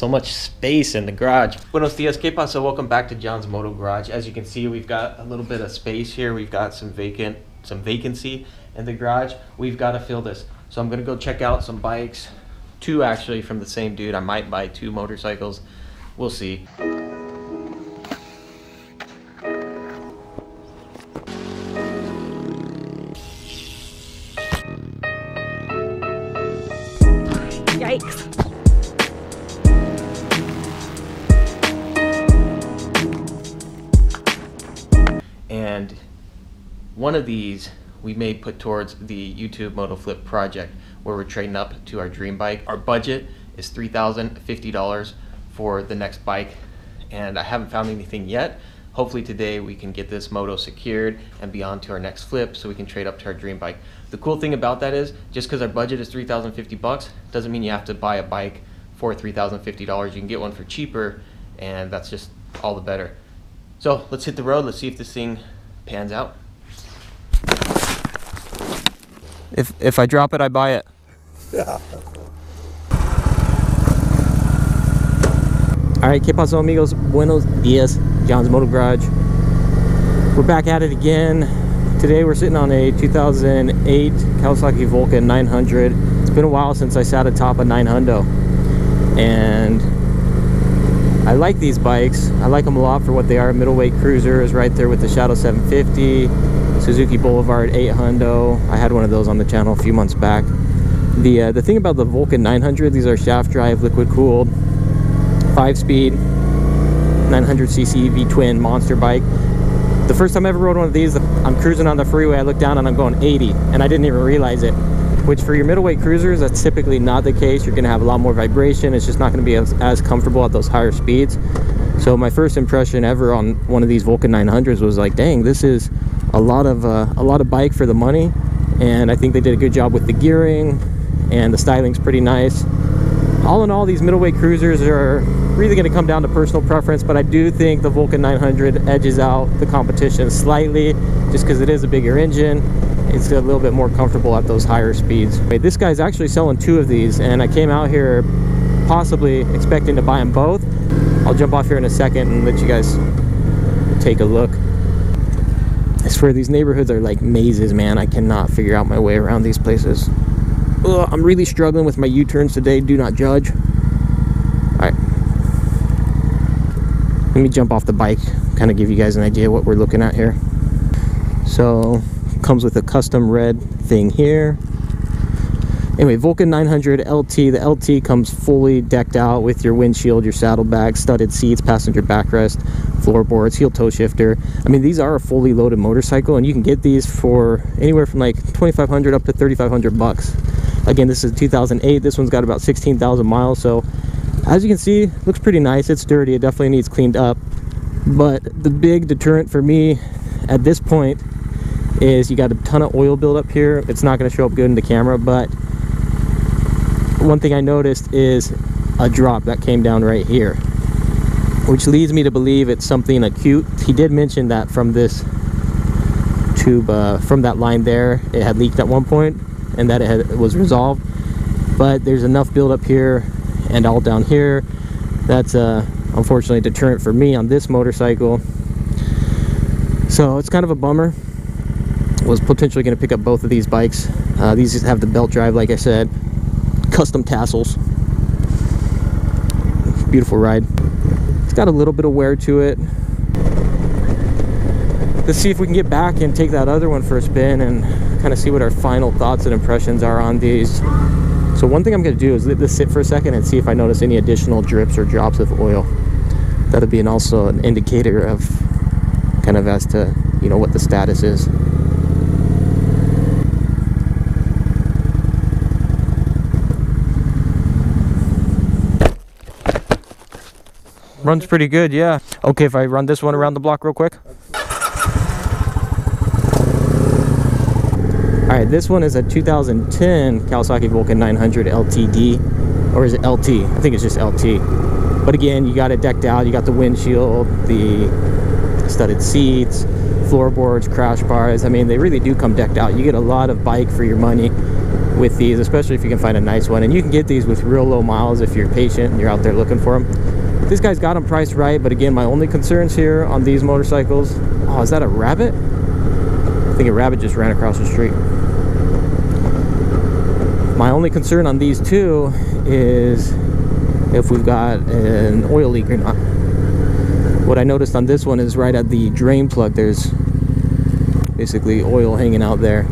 so much space in the garage. Buenos dias, ¿qué pasa? Welcome back to John's Moto Garage. As you can see, we've got a little bit of space here. We've got some vacancy in the garage. We've got to fill this. So I'm gonna go check out some bikes, two actually from the same dude. I might buy two motorcycles. We'll see. Yikes. And one of these we may put towards the YouTube Moto Flip project where we're trading up to our dream bike. Our budget is $3,050 for the next bike, and I haven't found anything yet. Hopefully today we can get this moto secured and be on to our next flip so we can trade up to our dream bike. The cool thing about that is just because our budget is $3,050 doesn't mean you have to buy a bike for $3,050. You can get one for cheaper, and that's just all the better. So let's hit the road. Let's see if this thing pans out. If I drop it, I buy it. Yeah. Alright, ¿qué pasó, amigos? Buenos dias, John's Moto Garage. We're back at it again. Today we're sitting on a 2008 Kawasaki Vulcan 900. It's been a while since I sat atop a 900. And I like these bikes. I like them a lot for what they are. Middleweight cruisers, right there with the Shadow 750, Suzuki Boulevard 800. I had one of those on the channel a few months back. The thing about the Vulcan 900, these are shaft drive, liquid cooled, 5-speed, 900cc V-twin monster bike. The first time I ever rode one of these, I'm cruising on the freeway, I look down and I'm going 80, and I didn't even realize it. Which for your middleweight cruisers, that's typically not the case. You're gonna have a lot more vibration. It's just not gonna be as comfortable at those higher speeds. So my first impression ever on one of these Vulcan 900s was like, dang, this is a lot of bike for the money. And I think they did a good job with the gearing, and the styling's pretty nice. All in all, these middleweight cruisers are really going to come down to personal preference, but I do think the Vulcan 900 edges out the competition slightly just because it is a bigger engine. It's a little bit more comfortable at those higher speeds. This guy's actually selling two of these, and I came out here possibly expecting to buy them both. I'll jump off here in a second and let you guys take a look. I swear these neighborhoods are like mazes, man. I cannot figure out my way around these places. Ugh, I'm really struggling with my U-turns today. Do not judge. Alright. Let me jump off the bike, kind of give you guys an idea what we're looking at here. So, comes with a custom red thing here. Anyway, Vulcan 900 LT. The LT comes fully decked out with your windshield, your saddlebag, studded seats, passenger backrest, floorboards, heel toe shifter. I mean, these are a fully loaded motorcycle, and you can get these for anywhere from like $2,500 up to $3,500. Again, this is 2008. This one's got about 16,000 miles. So as you can see, looks pretty nice. It's dirty. It definitely needs cleaned up. But the big deterrent for me at this point is you got a ton of oil buildup here. It's not going to show up good in the camera, but one thing I noticed is a drop that came down right here, which leads me to believe it's something acute. He did mention that from this tube, from that line there, it had leaked at one point, and that it was resolved. But there's enough buildup here and all down here that's unfortunately a deterrent for me on this motorcycle. So it's kind of a bummer. Was potentially going to pick up both of these bikes. These have the belt drive, like I said, custom tassels. Beautiful ride. It's got a little bit of wear to it. Let's see if we can get back and take that other one for a spin and kind of see what our final thoughts and impressions are on these. So one thing I'm going to do is let this sit for a second and see if I notice any additional drips or drops of oil. That'll be also an indicator of kind of as to, you know, what the status is. Runs pretty good, yeah. Okay, if I run this one around the block real quick. Alright, this one is a 2010 Kawasaki Vulcan 900 LTD. Or is it LT? I think it's just LT. But again, you got it decked out. You got the windshield, the studded seats, floorboards, crash bars. I mean, they really do come decked out. You get a lot of bike for your money. with these, especially if you can find a nice one. And you can get these with real low miles if you're patient and you're out there looking for them. This guy's got them priced right, but again, my only concerns here on these motorcycles... Oh, is that a rabbit? I think a rabbit just ran across the street. My only concern on these two is if we've got an oil leak or not. What I noticed on this one is right at the drain plug, there's basically oil hanging out there.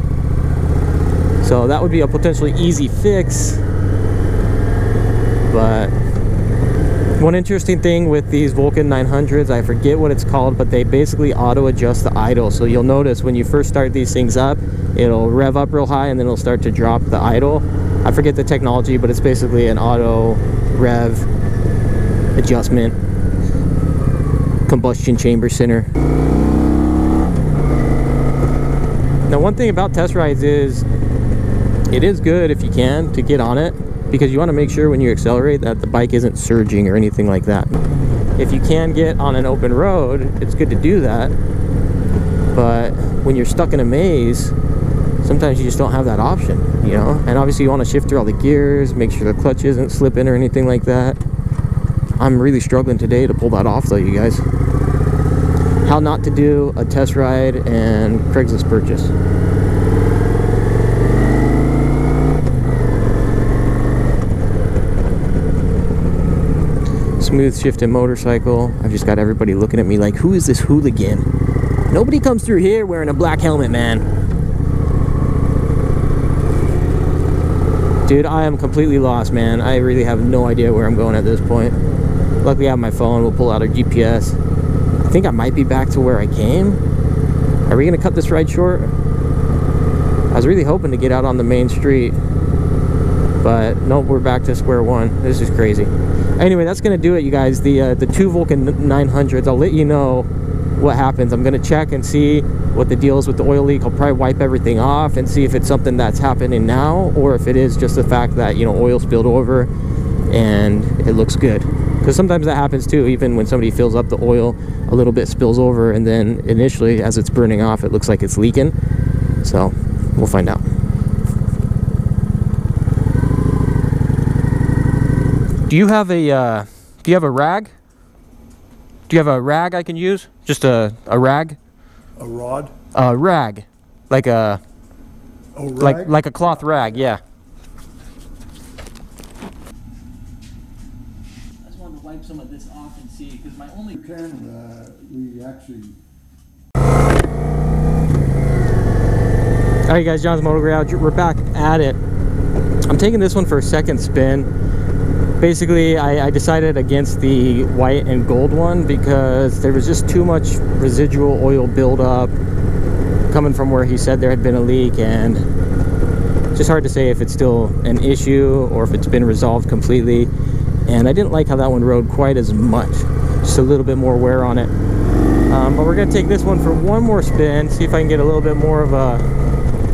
So that would be a potentially easy fix. But one interesting thing with these Vulcan 900s, I forget what it's called, but they basically auto adjust the idle. So you'll notice when you first start these things up, it'll rev up real high and then it'll start to drop the idle. I forget the technology, but it's basically an auto rev adjustment combustion chamber center. Now, one thing about test rides is it is good if you can to get on it, because you want to make sure when you accelerate that the bike isn't surging or anything like that. If you can get on an open road, it's good to do that, but when you're stuck in a maze, sometimes you just don't have that option, you know. And obviously you want to shift through all the gears, make sure the clutch isn't slipping or anything like that. I'm really struggling today to pull that off though, you guys. How not to do a test ride and Craigslist purchase. Smooth shifting motorcycle. I've just got everybody looking at me like, who is this hooligan? Nobody comes through here wearing a black helmet, man. Dude, I am completely lost, man. I really have no idea where I'm going at this point. Luckily I have my phone. We'll pull out our GPS. I think I might be back to where I came. Are we gonna cut this ride short? I was really hoping to get out on the main street, but nope, we're back to square one. This is crazy. Anyway, that's gonna do it, you guys. The two Vulcan 900s, I'll let you know what happens. I'm gonna check and see what the deal is with the oil leak. I'll probably wipe everything off and see if it's something that's happening now, or if it is just the fact that, you know, oil spilled over and it looks good. Because sometimes that happens too. Even when somebody fills up the oil, a little bit spills over, and then initially as it's burning off, it looks like it's leaking. So we'll find out. Do you have a rag? Do you have a rag I can use? Just a rag? A rod? A rag. Like a... Oh, rag? Like a cloth rag, yeah. I just wanted to wipe some of this off and see, because my only... We actually... Alright guys, John's Moto Garage, we're back at it. I'm taking this one for a second spin. Basically, I decided against the white and gold one because there was just too much residual oil buildup coming from where he said there had been a leak, and it's just hard to say if it's still an issue or if it's been resolved completely. And I didn't like how that one rode quite as much, just a little bit more wear on it. But we're gonna take this one for one more spin, see if I can get a little bit more of a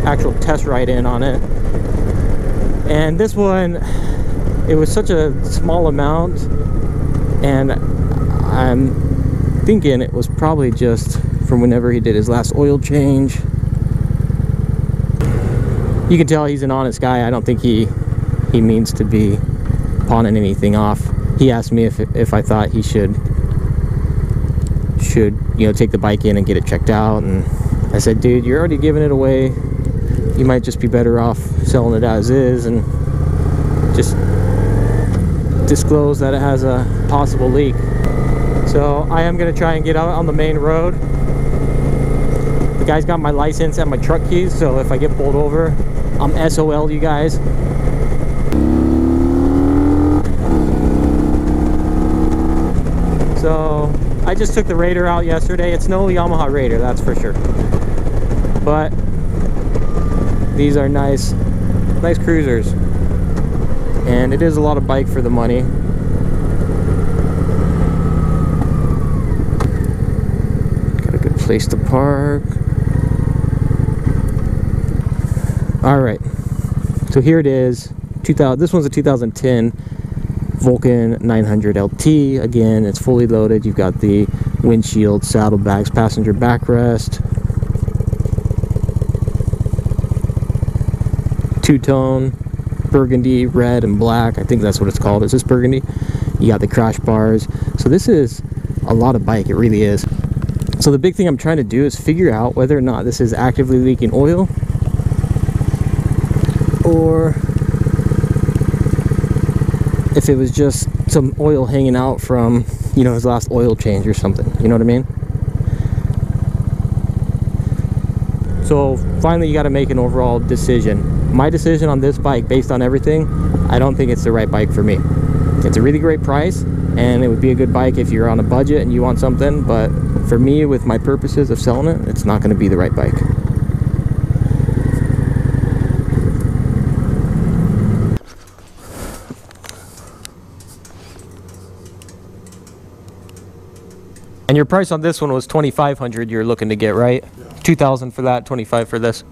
actual test ride in on it. And this one, it was such a small amount, and I'm thinking it was probably just from whenever he did his last oil change. You can tell he's an honest guy. I don't think he means to be pawning anything off. He asked me if I thought he should you know, take the bike in and get it checked out, and I said, dude, you're already giving it away. You might just be better off selling it as is and just disclose that it has a possible leak. So I am going to try and get out on the main road. The guy's got my license and my truck keys, so if I get pulled over, I'm SOL, you guys. So I just took the Raider out yesterday. It's no Yamaha Raider, that's for sure, but these are nice cruisers. And it is a lot of bike for the money. Got a good place to park. Alright, so here it is. This one's a 2010 Vulcan 900 LT. Again, it's fully loaded. You've got the windshield, saddlebags, passenger backrest, two-tone, burgundy, red, and black. I think that's what it's called. Is this burgundy? You got the crash bars. So this is a lot of bike. It really is. So the big thing I'm trying to do is figure out whether or not this is actively leaking oil, or if it was just some oil hanging out from, you know, his last oil change or something. You know what I mean? So finally you got to make an overall decision. My decision on this bike, based on everything, I don't think it's the right bike for me. It's a really great price, and it would be a good bike if you're on a budget and you want something, but for me, with my purposes of selling it, it's not going to be the right bike. And your price on this one was $2,500 you're looking to get, right? Yeah. $2,000 for that, $25 for this.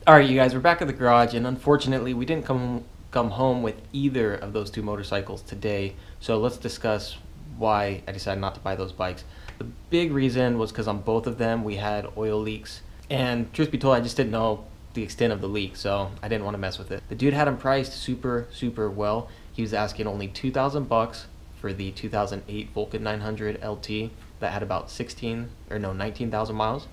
All right, you guys, we're back at the garage, and unfortunately, we didn't come home with either of those two motorcycles today. So let's discuss why I decided not to buy those bikes. The big reason was because on both of them we had oil leaks, and truth be told, I just didn't know the extent of the leak, so I didn't want to mess with it. The dude had them priced super well. He was asking only $2,000 for the 2008 Vulcan 900 LT that had about 19,000 miles,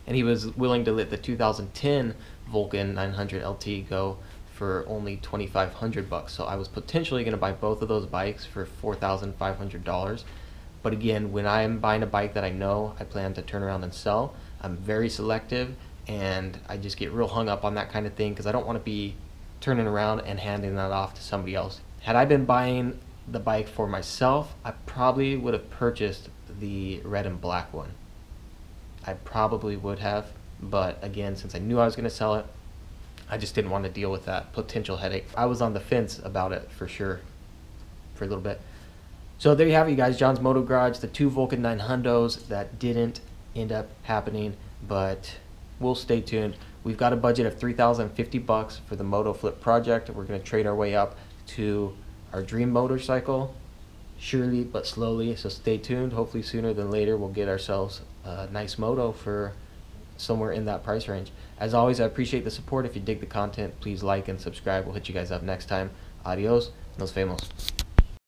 and he was willing to let the 2010 Vulcan 900 LT go for only $2,500. So I was potentially going to buy both of those bikes for $4,500. But again, when I'm buying a bike that I know I plan to turn around and sell, I'm very selective, and I just get real hung up on that kind of thing because I don't want to be turning around and handing that off to somebody else. Had I been buying the bike for myself, I probably would have purchased the red and black one. I probably would have, but again, since I knew I was going to sell it, I just didn't want to deal with that potential headache. I was on the fence about it for sure for a little bit. So there you have it, you guys. John's Moto Garage, the two Vulcan 900's that didn't end up happening, but we'll stay tuned. We've got a budget of $3,050 for the Moto Flip project. We're going to trade our way up to our dream motorcycle, surely but slowly, so stay tuned. Hopefully sooner than later we'll get ourselves a nice moto for somewhere in that price range. As always, I appreciate the support. If you dig the content, please like and subscribe. We'll hit you guys up next time. Adios, nos vemos.